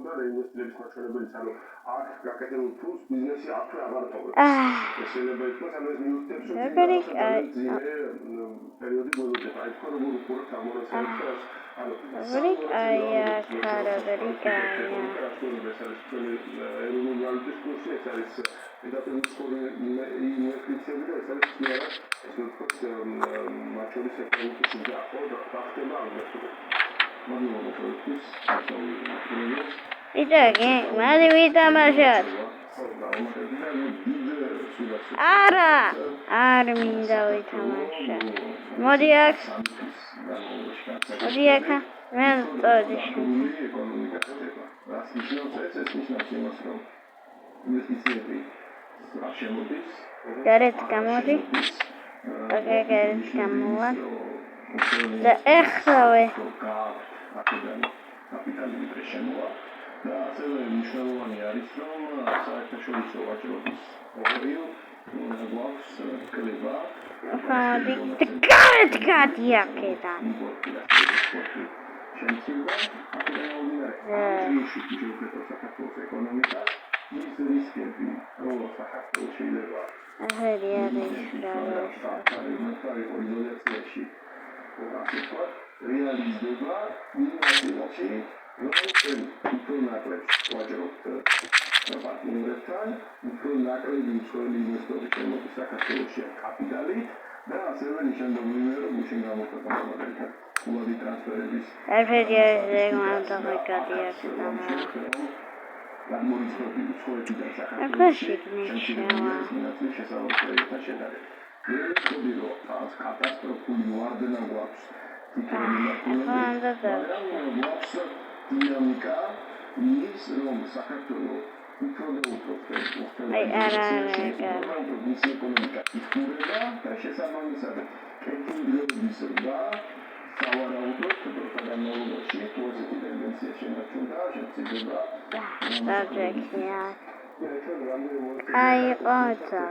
და რეინვესტირების მაჩვენებელიც, ანუ აქ გაკეთებულ ფულს ბიზნესი აქვე აღარ თოვებს. ეს შეიძლება ითქვას, ანუ ეს მიუთითებს, რომ ძიმე პერიოდი გველოდება. აი თქვენ როგორ უყურებთ ამ მონაცემებს? ანუ ეროვნული ვალუტის კურსი, ეს არის მეტაფიზიკური ინვესტიციები და ეს არის წიაღად, ესე ვთქვათ, მათ შორის ეკონომიკის შუა და ხდება ალბათ. Itaque, mas evita marchar. Arminda evita marchar. Modiak, men todišu. Garetska modi. Okay, garetska mola. Da ეხლავე კაპიტალური პრესშემოა და ასევე მნიშვნელოვანი არის რომ საერთაშორისო ვაჭრობის პერიოდ გვაქვს კლება გარეთკადიაკედან საქართველოს ეკონომიკა ის რისკები რომ საქართველოს შეიძლება იზოლაციაში რეალიზდება იმაში, რომ უფრო ნაკლებს ვაჭრობთ პარტნიორებთან, უფრო ნაკლები მსხვილი ინვესტორი შემოდის საქართველოში კაპიტალით და ასევე ნიშანდობლივია, რომ უშინ გამოქვეყნებადა ფულადი ტრანსფერების კატასტროფული ვარდნა გვაქვს. დინამიკა ის რომ საქართველოს უფრო და უფრო ეკონომიკა იხურება და შესაბამისად კეთილდღეობის და სავარაუდოდ პროგრამულობაში პოზიტივი ტენდენცია შემოჩნდა შემცირდება. აი ყოცა